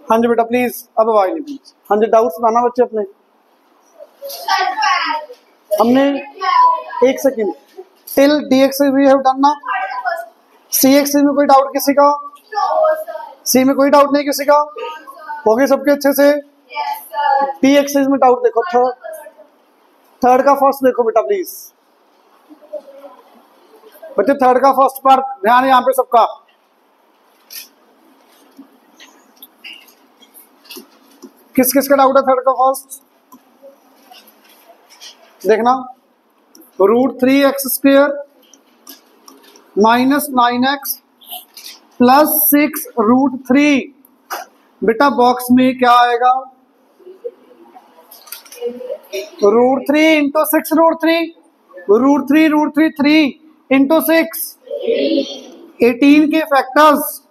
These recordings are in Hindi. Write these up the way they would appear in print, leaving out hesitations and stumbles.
हाँ जी बेटा प्लीज, अब आवाज नहीं प्लीज। हाँ जी डाउट्स बताना बच्चे अपने। हमने एक second till dx we have done ना। cx में कोई डाउट किसी का? सी में कोई डाउट नहीं किसी का? हो गए सबके अच्छे से? px में डाउट देखो, थर्ड का फर्स्ट देखो बेटा प्लीज बच्चे, थर्ड का फर्स्ट पार्ट ध्यान है यहाँ पे सबका। किस किस का डाउट है थर्ड का फर्स्ट? देखना, √3x² माइनस 9x प्लस 6√3 बेटा बॉक्स में क्या आएगा? √3 इंटू 6√3, √3 3 इंटू 6 18 के factors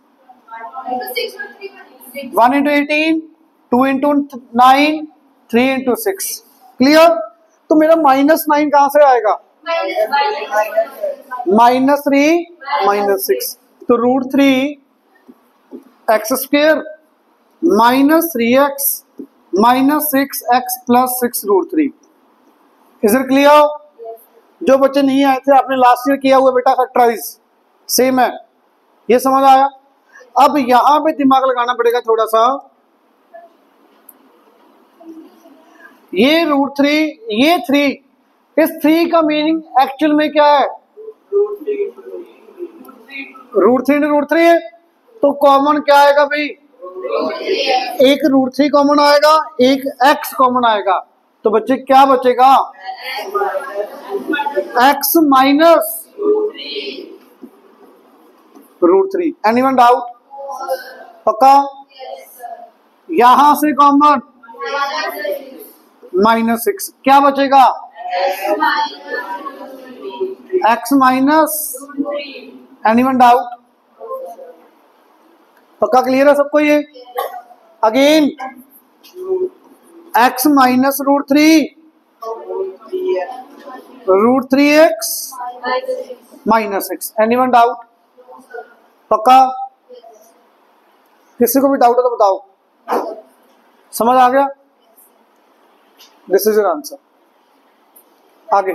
1 into 18 2 into 9 3 into 6। Clear? तो मेरा -9 कहां से आएगा? -3 -6, तो √3x² minus 3x minus 6x plus 6√3। Is it clear? जो बच्चे नहीं आए थे आपने लास्ट ईयर किया हुआ बेटा फैक्टराइज सेम है, ये समझ आया? अब यहां पे दिमाग लगाना पड़ेगा थोड़ा सा। ये √3 ये 3, इस 3 का मीनिंग एक्चुअल में क्या है? √3 है, तो कॉमन क्या आएगा भाई? एक √3 कॉमन आएगा, एक x कॉमन आएगा, तो बच्चे क्या बचेगा? x minus √3। Anyone doubt? पक्का? यहां से कॉमन -6, क्या बचेगा? x minus. Anyone doubt? पक्का क्लियर है सबको ये? Again x minus √3 √3x minus 6। Anyone doubt? पक्का? किसी को भी डाउट है तो बताओ। समझ आ गया? This is your answer. आगे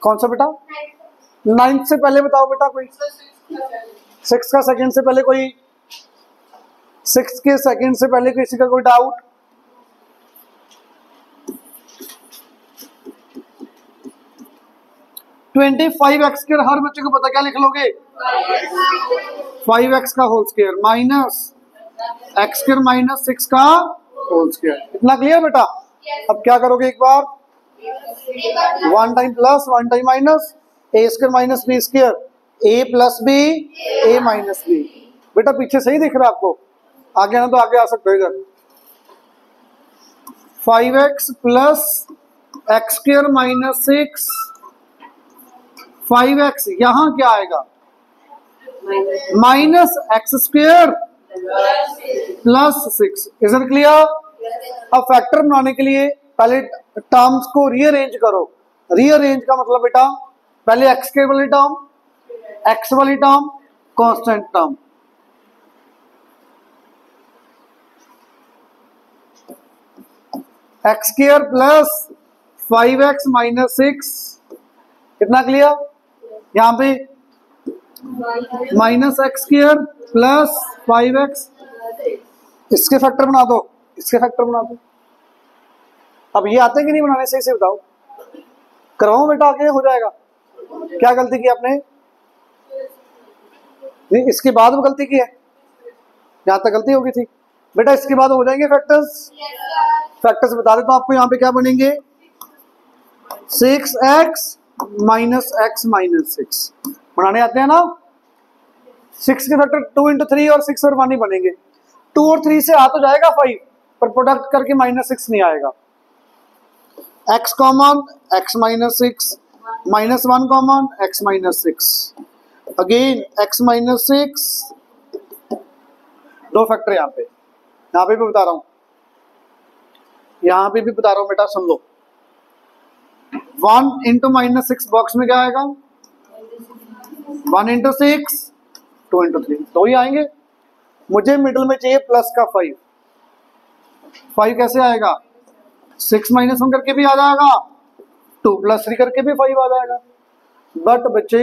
कौन सा बेटा? 9 से पहले बताओ बेटा कोई। 6 का सेकंड से पहले कोई? 6 के सेकंड से पहले किसी का कोई डाउट? (25x²) हर बच्चे को पता क्या लिख लोगे? 5x का whole square minus x² minus 6 का होल स्क्वायर। इतना क्लियर बेटा? अब क्या करोगे एक बार? 1 time plus 1 time minus a² minus b², a plus b a minus b। बेटा पीछे सही दिख रहा है आपको? आगे आना तो आगे आ सकते हो इधर। 5x plus x² minus 6 5x, यहां क्या आएगा? Minus x² plus 6। Is it clear? अब फैक्टर बनाने के लिए पहले टर्म्स को रीअरेंज करो। रीअरेंज का मतलब बेटा पहले x के वाली टर्म, x वाली term, constant term. x² plus 5x minus 6, कितना क्लियर? यहां पे माइनस x² प्लस 5x, इसके फैक्टर बना दो, इसके फैक्टर बना दो। अब ये आते कि नहीं बनाने? सही से बताओ। करवाऊं बेटा? आगे हो जाएगा। क्या गलती की आपने? नहीं, इसके बाद वो गलती की है, यहां तक गलती होगी थी बेटा। इसके बाद हो जाएंगे फैक्टर्स। फैक्टर्स बता देता हूं आपको। यहाँ पे क्या बनेंगे? 6x माइनस x माइनस 6 बनाने आते हैं ना। 6 के फैक्टर 2 इंटू 3 और 6 और 1 ही बनेंगे। 2 और 3 से आ तो जाएगा 5, पर प्रोडक्ट करके -6 नहीं आएगा। x common x minus 6, -1 common x minus 6, again x minus 6, दो फैक्टर यहाँ पे भी बता रहा हूं, यहाँ पे भी बता रहा हूं बेटा, सुन लो। 1 इंटू -6 बॉक्स में क्या आएगा? 1 इंटू 6, 2 इंटू 3, तो ही आएंगे। मुझे मिडिल में चाहिए प्लस का 5, 5 कैसे आएगा? 6 माइनस 1 करके भी आ जाएगा, 2 प्लस 3 करके भी 5 आ जाएगा। बट बच्चे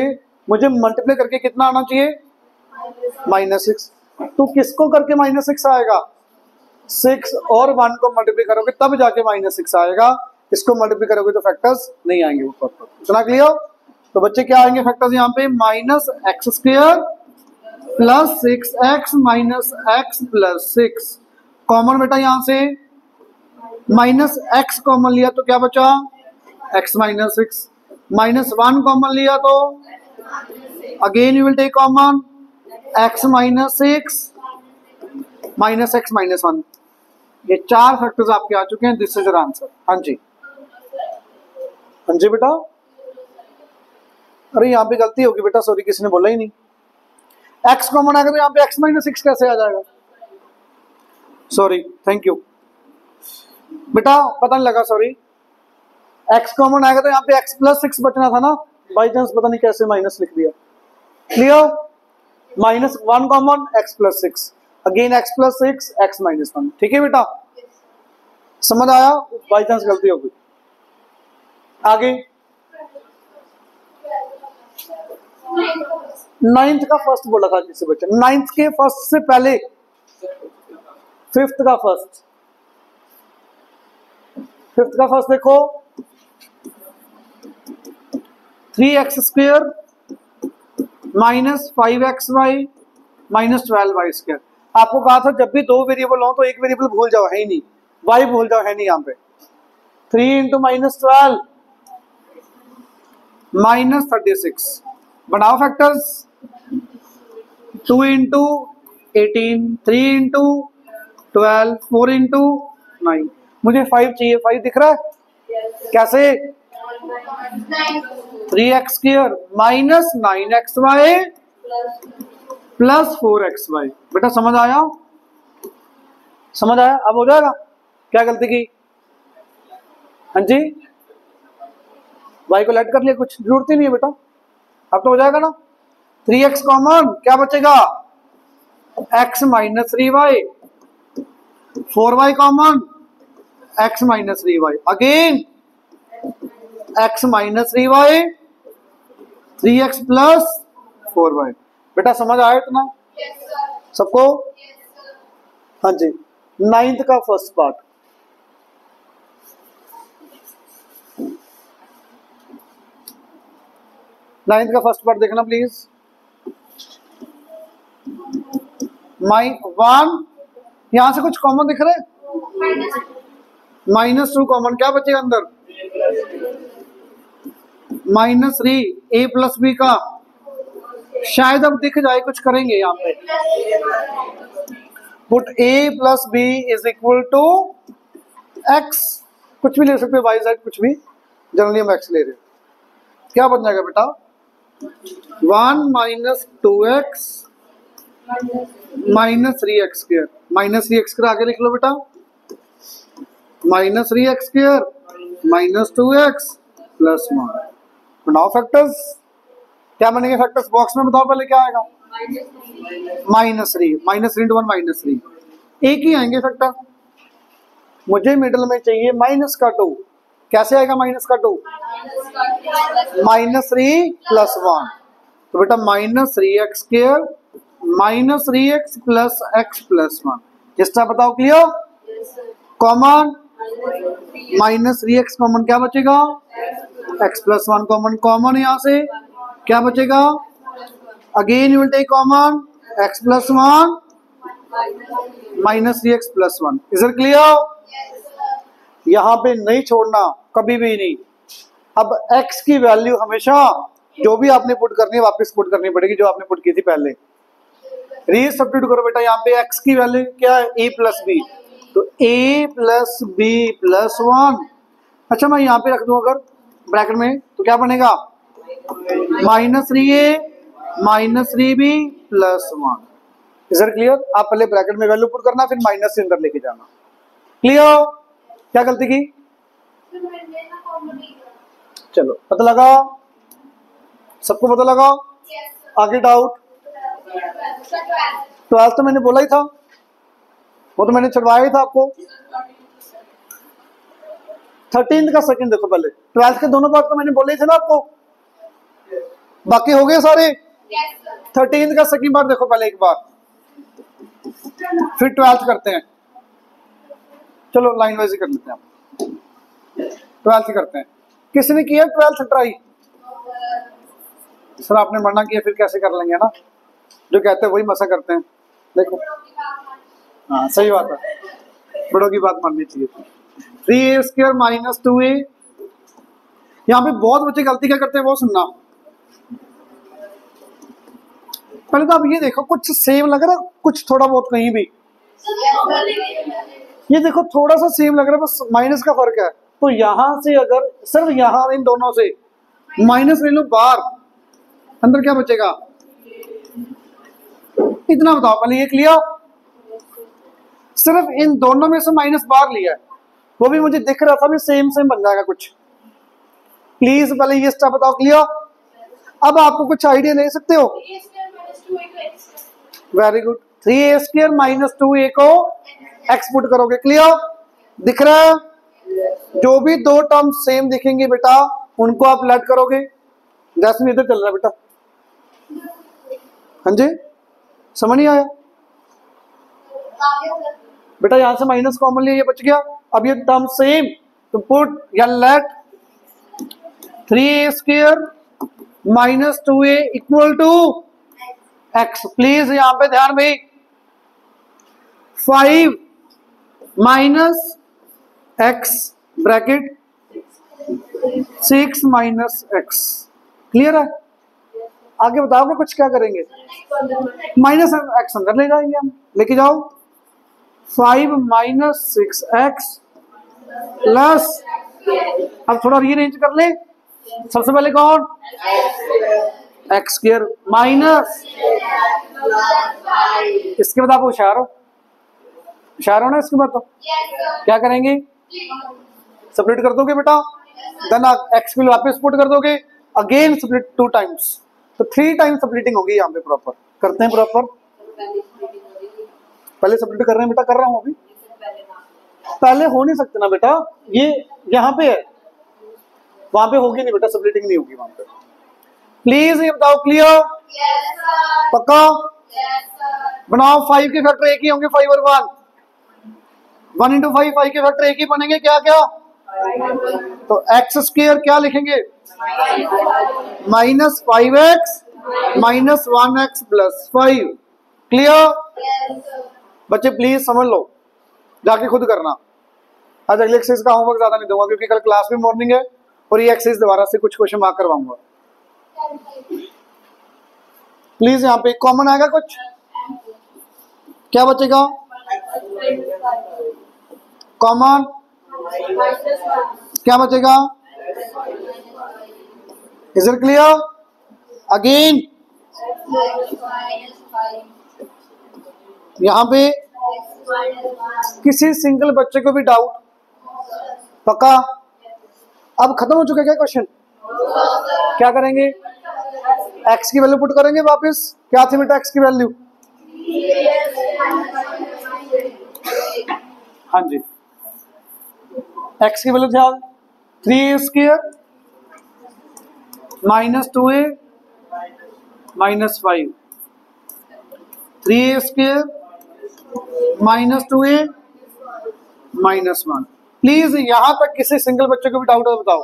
मुझे मल्टीप्लाई करके कितना आना चाहिए? -6। तो किसको करके -6 आएगा? 6 और 1 को मल्टीप्लाई करोगे तब जाके -6 आएगा। इसको मल्टीप्लाई करोगे तो फैक्टर्स नहीं आएंगे ऊपर पर। इतना क्लियर? तो बच्चे क्या आएंगे फैक्टर्स यहाँ पे? -x² plus 6x minus x plus 6। Common बेटा यहाँ से -x कॉमन लिया तो क्या बचा? x minus 6। -1 कॉमन लिया तो again you will take common x minus 6 minus x minus 1। ये 4 फैक्टर्स आपके आ चुके हैं। This is your answer. हाँ जी, हाँ जी बेटा। अरे यहाँ पे गलती होगी बेटा, सॉरी, किसी ने बोला ही नहीं। x कॉमन आएगा तो यहाँ पे x माइनस 6 कैसे आ जाएगा? सॉरी, थैंक यू बेटा, पता नहीं लगा, सॉरी। x कॉमन आएगा तो यहाँ पे x प्लस 6 बचना था ना, बाई चांस पता नहीं कैसे माइनस लिख दिया। Clear? -1 common, x plus 6, again x plus 6, x minus 1। ठीक है बेटा, समझ आया? बाई चांस गलती हो गई। आगे 9th का फर्स्ट बोला था किसी बच्चे। 9th के फर्स्ट से पहले 5th का फर्स्ट। 5th का फर्स्ट देखो, 3x² minus 5xy minus 12y²। आपको कहा था जब भी 2 वेरिएबल हो तो एक वेरिएबल भूल जाओ, है ही नहीं, y भूल जाओ, है नहीं यहाँ पे। 3 इंटू -12 माइनस 36। बनाओ फैक्टर्स। 2 into 18, 3 into 12, 4 into 9। मुझे 5 चाहिए। 5 दिख रहा है कैसे? 3x² minus 9xy plus 4xy। बेटा समझ आया? समझ आया? अब हो जाएगा? क्या गलती की? हाँ जी, y को लेट कर लिया, कुछ जरूरत ही नहीं है बेटा। अब तो हो जाएगा ना। 3x कॉमन, क्या बचेगा? x minus 3y। 4y common, x minus 3y, again x minus 3y, 3x plus 4y। बेटा समझ आया इतना सबको? हाँ जी, 9th का फर्स्ट पार्ट। नाइन्थ का फर्स्ट पार्ट देखना प्लीज। -1, यहां से कुछ कॉमन दिख रहा है? -2 कॉमन, क्या बचेगा अंदर? -3 a प्लस बी का, शायद अब दिख जाए, कुछ करेंगे यहाँ पे। Put a plus B is equal to x, कुछ भी ले सकते हो, y z कुछ भी, जनरली हम x ले रहे हैं। क्या बन जाएगा बेटा? 1 minus 2x minus 3x²। Minus 3x² आगे लिख लो बेटा। -3x² minus 2x plus 1। बनाओ फैक्टर्स। क्या बनेंगे फैक्टर्स? बॉक्स में बताओ पहले क्या आएगा? -3, -3 इंटू 1 -3, एक ही आएंगे फैक्टर। मुझे मिडल में चाहिए -2। कैसे आएगा -2? -3 प्लस 1। तो बेटा -3x² minus 3x plus x plus 1। किसका बताओ? क्लियर? कॉमन -3x कॉमन, क्या बचेगा? x प्लस 1 कॉमन, कॉमन यहाँ से क्या बचेगा? Again you will take common x plus 1 -3x plus 1। Is it clear? यहाँ पे नहीं छोड़ना, कभी भी नहीं। अब x की वैल्यू हमेशा जो भी आपने पुट करनी है वापस पुट करनी पड़ेगी, जो आपने पुट की थी पहले। री सब्स्टिट्यूट करो बेटा। यहाँ पे x की वैल्यू क्या है? a प्लस बी, तो a प्लस बी प्लस 1। अच्छा मैं यहाँ पे रख दूं अगर ब्रैकेट में, तो क्या बनेगा? -3a minus 3b plus 1। Is it clear? आप पहले ब्रैकेट में वैल्यू पुट करना, फिर माइनस से अंदर लेके जाना। क्लियर? क्या गलती की? चलो पता लगा? सबको पता लगा? आगे डाउट? 12 तो मैंने बोला ही था, वो तो मैंने चढ़वाया ही था आपको। 13 का सेकंड देखो पहले, 12 के दोनों पार्ट तो मैंने बोले ही थे ना आपको, बाकी हो गए सारे। 13 का सेकंड पार्ट देखो पहले एक बार, फिर 12 करते हैं। चलो लाइन वाइज ही कर लेते हैं, 12 ही करते हैं। किसने किया 12 ट्राई? सर आपने मना किया, फिर कैसे कर लेंगे ना, जो कहते हैं वही मसा करते हैं। देखो हाँ सही बात है, बड़ों की बात माननी चाहिए। 3a² माइनस 2a, यहाँ पे बहुत बच्चे गलती क्या करते हैं वो सुनना। पहले तो आप ये देखो, कुछ सेम लग रहा है, कुछ थोड़ा बहुत कहीं भी, ये देखो थोड़ा सा सेम लग रहा है, बस माइनस का फर्क है। तो यहां से अगर सिर्फ यहां इन दोनों से माइनस ले लो बाहर, अंदर क्या बचेगा? इतना बताओ पहले, ये लिया, सिर्फ इन दोनों में से माइनस बाहर लिया है, वो भी मुझे दिख रहा था भी सेम सेम बन जाएगा कुछ। प्लीज पहले ये स्टेप बताओ, क्लियर? अब आपको कुछ आइडिया ले सकते हो। Very good, 3a² minus 2a को एक्स पुट करोगे, क्लियर? दिख रहा है? जो भी दो टर्म सेम दिखेंगे बेटा उनको आप लेट करोगे। जैसे इधर चल रहा है बेटा, हाँ जी समझ नहीं आया बेटा? यहां से माइनस कॉमन लिया, ये बच गया। अब ये टर्म सेम तो पुट या let 3a² minus 2a equal to x. Please यहां पे ध्यान भाई, 5 minus x bracket 6 minus x. Clear है? आगे बताओगे कुछ क्या करेंगे? माइनस एक्स अंदर ले जाएंगे हम, लेके जाओ। 5 माइनस 6x प्लस, अब थोड़ा रीअरेंज कर ले, सबसे पहले कौन? x² माइनस, इसके बाद आप होशियार हो, होशियार हो ना? इसके बाद तो क्या करेंगे? स्प्लिट कर दोगे बेटा, देन एक्स को वापस पुट कर दोगे, अगेन स्प्लिट 2 टाइम्स, तो 3 टाइम्स स्प्लिटिंग होगी यहाँ पे। प्रॉपर करते हैं, प्रॉपर पहले स्प्लिट कर रहे हैं बेटा, कर रहा हूँ अभी। पहले हो नहीं सकते ना बेटा, ये यहाँ पे है, वहां पे होगी नहीं बेटा, स्प्लिटिंग नहीं होगी वहां पे। प्लीज ये बताओ, क्लियर? पक्का? बनाओ। 5 के फैक्टर एक ही होंगे, 5 और 1, 1 इंटू 5, 5 के फैक्टर एक ही बनेंगे, क्या क्या? तो x² क्या लिखेंगे? Minus 5x minus 1x plus 5। Clear बच्चे? प्लीज समझ लो, जाके खुद करना। आज अगले एक्सरसाइज का होमवर्क ज्यादा नहीं दूंगा क्योंकि कल क्लास भी मॉर्निंग है, और ये एक्सरसाइज दोबारा से कुछ क्वेश्चन मार्क करवाऊंगा। प्लीज यहाँ पे कॉमन आएगा कुछ, क्या बचेगा? कॉमन क्या बचेगा? Is it clear? अगेन यहाँ पे किसी सिंगल बच्चे को भी डाउट? पक्का? अब खत्म हो चुका है क्या क्वेश्चन? क्या करेंगे? एक्स की वैल्यू पुट करेंगे वापस। क्या थी बेटा एक्स की वैल्यू? हाँ जी, एक्स की वैल्यू ध्यान 3a² minus 2a minus 5, 3a² minus 2a minus 1। Please यहां तक किसी सिंगल बच्चे को भी डाउट है बताओ,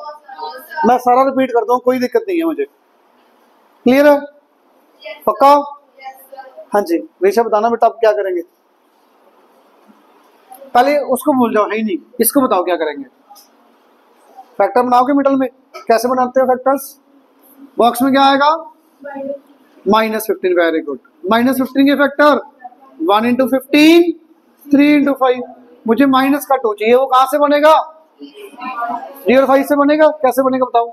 मैं सारा रिपीट करता हूं, कोई दिक्कत नहीं है मुझे। क्लियर है? पक्का? हाँ जी ऋषभ बताना बेटा आप क्या करेंगे? पहले उसको भूल जाओ, है ही नहीं, इसको बताओ क्या करेंगे। फैक्टर बनाओगे मिडल में, कैसे बनाते हो फैक्टर्स? बॉक्स में क्या आएगा? -15। Very good. -15 के फैक्टर 1 इंटू 15, 3 इंटू 5। मुझे माइनस का 2 चाहिए, वो कहां से बनेगा? 3 और 5 से बनेगा। कैसे बनेगा बताओ?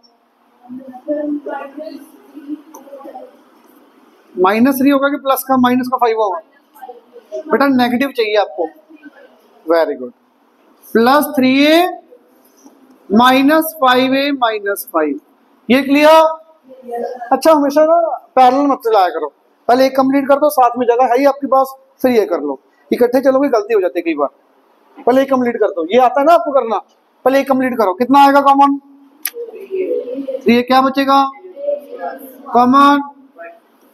-3 होगा कि प्लस का माइनस का 5 होगा? बेटा नेगेटिव चाहिए आपको। Very good. Plus 3a minus 5a minus 5, ये क्लियर? अच्छा हमेशा ना पैरेलल मत चलाया करो, पहले एक कंप्लीट कर दो, साथ में जगह है ही आपके पास, फिर ये कर लो। इकट्ठे चलोगे गलती हो जाती है कई बार, पहले एक कंप्लीट कर दो, ये आता है ना आपको करना, पहले एक कंप्लीट करो। कितना आएगा कॉमन? ये क्या बचेगा कॉमन?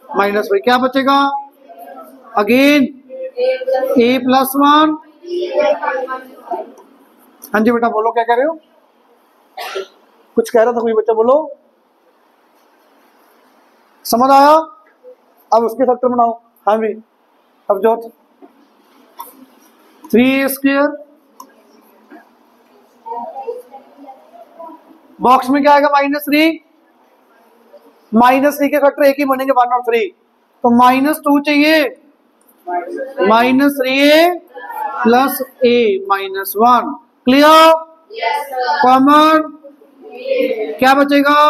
माइनस वाई, क्या बचेगा अगेन ए प्लस 1। हाँ जी बेटा बोलो, क्या कह रहे हो? कुछ कह रहा था कोई बच्चा, बोलो। समझ आया? अब उसके फैक्टर बनाओ। हाँ भी, अब जो 3a², बॉक्स में क्या आएगा -3, -3 के फैक्टर एक ही बनेंगे 1 और 3, तो -2 चाहिए, -3a plus a -1। Clear? Common क्या बचेगा?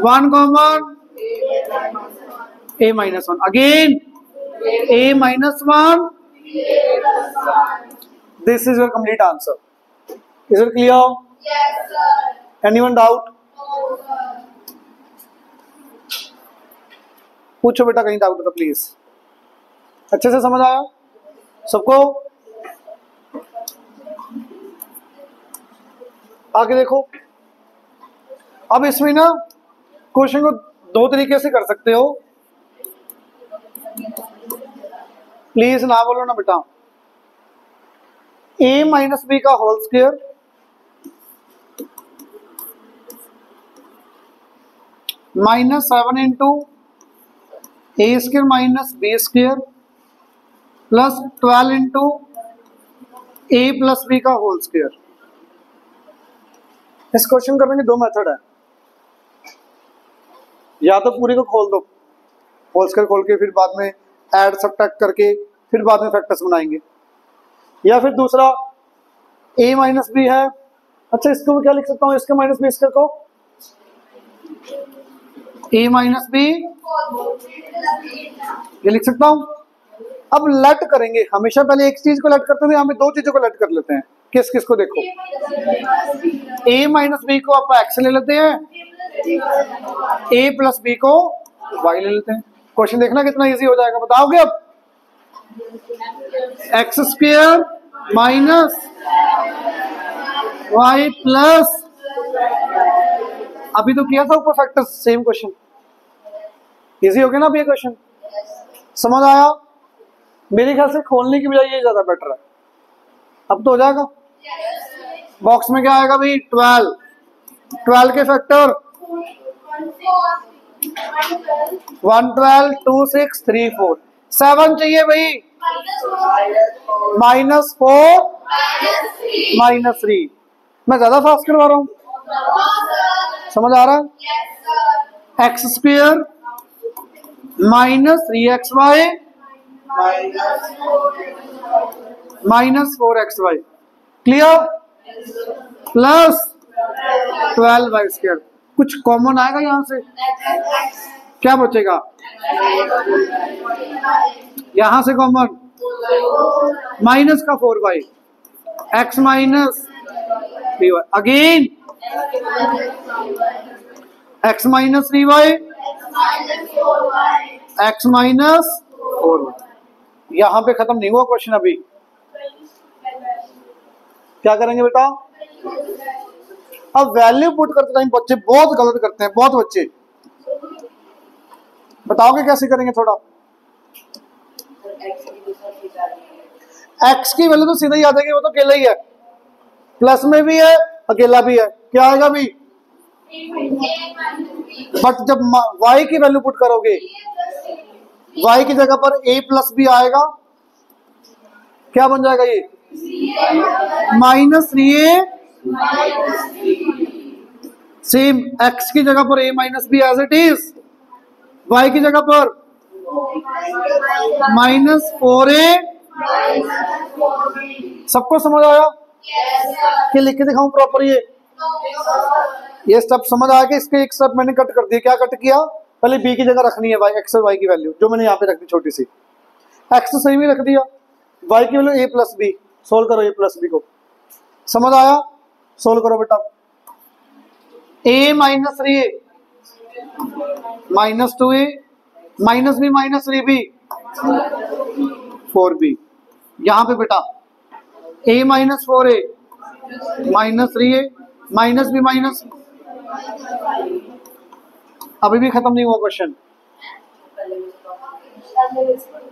1 common, a -1 again a -1। This is your complete answer. Is it clear? Anyone doubt? पूछो बेटा, कहीं डाउट हो तो प्लीज। अच्छे से समझ आया सबको? आगे देखो, अब इसमें ना क्वेश्चन को दो तरीके से कर सकते हो, प्लीज ना बोलो ना बेटा। a माइनस बी का whole square -7 into a² minus b² plus 12 into a plus B का होल स्क्वायर। इस क्वेश्चन करने के दो मेथड है, या तो पूरी को खोल दो, होल स्क्वायर खोल के फिर बाद में ऐड सब्ट्रैक्ट करके फिर बाद में फैक्टर्स बनाएंगे, या फिर दूसरा a माइनस बी है। अच्छा, इसको मैं क्या लिख सकता हूँ, इसके माइनस बी स्क्वायर को a माइनस बी ये लिख सकता हूँ। अब लेट करेंगे, हमेशा पहले एक चीज को लेट करते थे, हमें दो चीजों को लेट कर लेते हैं। किस किस को? देखो, a माइनस बी को आप x ले लेते हैं, a प्लस बी को y ले लेते हैं। क्वेश्चन देखना कितना इजी हो जाएगा, बताओगे? अब x² माइनस y प्लस, अभी तो किया था ऊपर फैक्टर, सेम क्वेश्चन, इजी हो गया ना अभी ये क्वेश्चन? समझ आया? मेरे ख्याल से खोलने की बजाय ये ज्यादा बेटर है। अब तो हो जाएगा। बॉक्स में क्या आएगा भाई? 12 के फैक्टर 1 12 2 6 3 4 7 चाहिए भाई, -4 -3। मैं ज्यादा फास्ट करवा रहा हूं, समझ आ रहा है? x² -3xy -4xy, clear? Plus 12y²। कुछ कॉमन आएगा यहां से, क्या बचेगा? यहां से कॉमन माइनस का 4y, x minus 3y again x minus 3y, x minus 4y। यहां पे खत्म नहीं हुआ क्वेश्चन अभी। क्या करेंगे बेटा? अब वैल्यू पुट करते टाइम बच्चे बहुत गलत करते हैं, बहुत बच्चे। बताओगे कैसे करेंगे? थोड़ा x की वैल्यू तो सीधा ही आ जाएगी, वो तो अकेला ही है, प्लस में भी है अकेला भी है, क्या आएगा भी? बट जब y की वैल्यू पुट करोगे, y की जगह पर a प्लस बी आएगा, क्या बन जाएगा ये? -3a, सेम x की जगह पर a minus B as it is, y की जगह पर -4a। सबको समझ आया? कि लिख के दिखाऊं प्रॉपर? ये स्टेप समझ आ गया? इसके एक स्टेप मैंने कट कर दिया। क्या कट किया? पहले b की जगह रखनी है y, x और y की वैल्यू, जो मैंने यहाँ पे रखी छोटी सी, x तो सही में रख दिया, y की value a plus B. Solve करो a प्लस बी को, समझ आया? सोल्व करो बेटा। a -3a -2a minus B minus 3b 4b। यहां पे बेटा a minus 4a minus 3a minus B minus, अभी भी खत्म नहीं हुआ क्वेश्चन।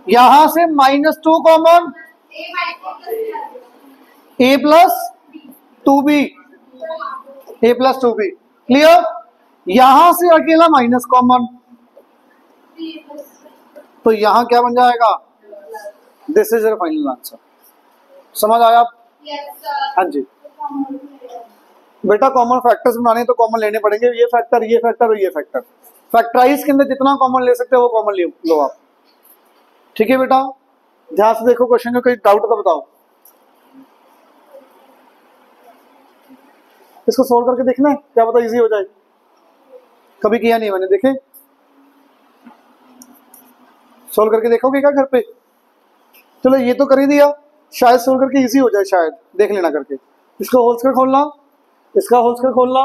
यहां से -2 common, a plus 2b, a plus 2b, clear. यहां से अकेला माइनस कॉमन, तो यहां क्या बन जाएगा, this is your final answer. समझ आया आप? हाँ जी बेटा, कॉमन फैक्टर्स बनाने तो कॉमन लेने पड़ेंगे, ये फैक्टर ये फैक्टर और ये फैक्टर। फैक्टराइज के अंदर जितना कॉमन ले सकते हो वो कॉमन लो आप, ठीक है बेटा। ध्यान से देखो क्वेश्चन में, कोई डाउट तो बताओ। इसको सोल्व करके देखना है, क्या पता इजी हो जाए। कभी किया नहीं मैंने, देखे सोल्व करके देखोगे क्या घर पे? चलो ये तो कर ही दिया, शायद सोल्व करके इजी हो जाए, शायद देख लेना करके। इसको होल स्क्वायर खोलना, इसका होल स्क्वायर खोलना,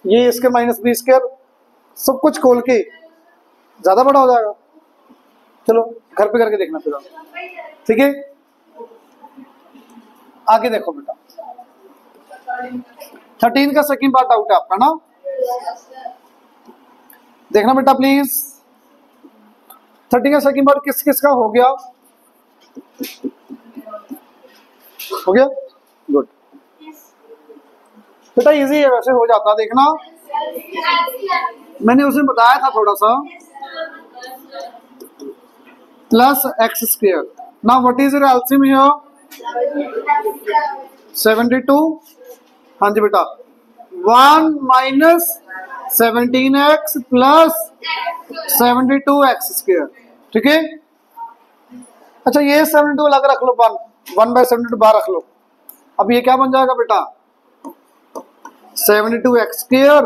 ये इसके -b स्क्वायर, सब कुछ खोल के ज्यादा बड़ा हो जाएगा। चलो घर पे करके देखना फिर, ठीक है। आगे देखो बेटा, 13 का सेकंड पार्ट आउट है आपका ना, देखना बेटा प्लीज। 13 का सेकंड पार्ट किस किस का हो गया? हो गया, गुड बेटा, इजी है वैसे, हो जाता, देखना मैंने उसे बताया था थोड़ा सा। Plus x square, now what is your LCM here? 72। हाँ जी बेटा, 1 minus 17x plus 72x square, ठीक है। अच्छा ये 72 अलग रख लो, 1/72 बाहर रख लो। अब ये क्या बन जाएगा बेटा, 72x square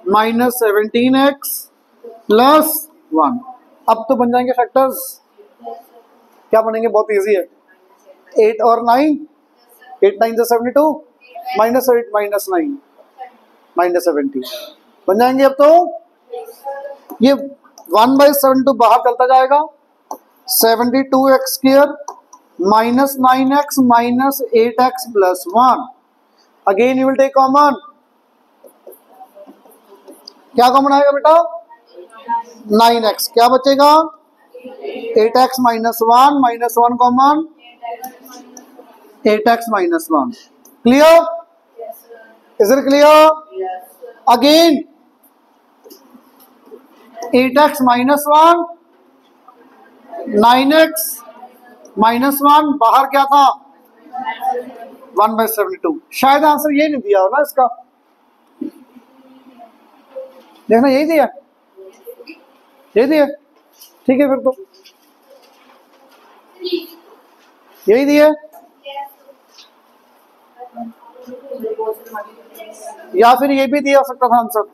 minus 17x plus 1। अब तो बन जाएंगे फैक्टर्स, क्या बनेंगे, बहुत इजी है। 8 और 9, 8 9 से 72, -8 -9 -17 बन जाएंगे। अब तो ये 1/72 बाहर चलता जाएगा, 72x square minus 9x minus 8x plus 1। Again you will take common, क्या कॉमन आएगा बेटा, 9x, क्या बचेगा, 8x minus 1 -1 common, 8x minus 1, clear? Is it clear? Again 8x minus 1 9x minus 1, बाहर क्या था, 1/72। शायद आंसर ये नहीं दिया हो ना इसका, देखना यही दिया, यही दिया, ठीक है फिर तो यही दिया, या फिर ये भी दिया हो सकता था आंसर।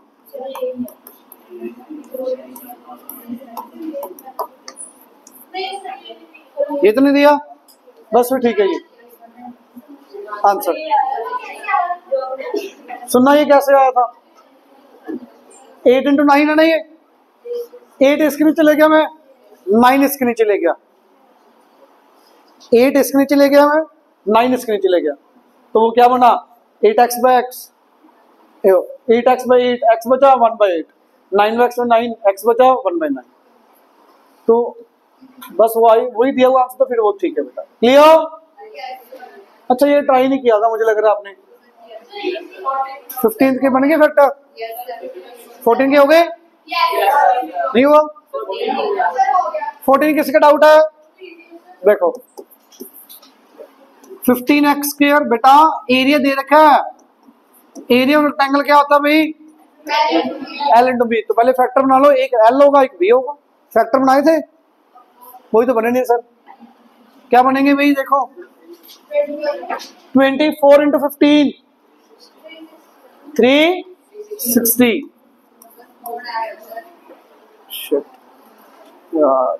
ये तो नहीं दिया, बस फिर ठीक है, ये आंसर। सुनना ये कैसे आया था, 8 × 9 है ना, ये 8 इसके नीचे ले गया मैं, 9 इसके नीचे ले गया, 8 इसके नीचे ले गया मैं, 9 इसके नीचे ले गया, तो वो क्या बना, 8x/x, 8x/8, x बचा 1/8, 9x/9, x बचा 1/9। तो बस वही दिया हुआ आंसर, तो फिर वो ठीक है बेटा, क्लियर? अच्छा ये ट्राई नहीं किया था मुझे लग रहा है आपने। 15 के बन गए फैक्टर, 14 के हो गए, नहीं हुआ, 14 किसका डाउट है, देखो 15x स्क्वायर बेटा, एरिया दे रखा है, एरिया ऑफ रेक्टेंगल क्या होता है भाई, L × B। तो पहले फैक्टर बना लो, एक L होगा एक B होगा, फैक्टर बनाए थे वही तो बने नहीं सर, क्या बनेंगे भाई, देखो 24 × 15 360 यार,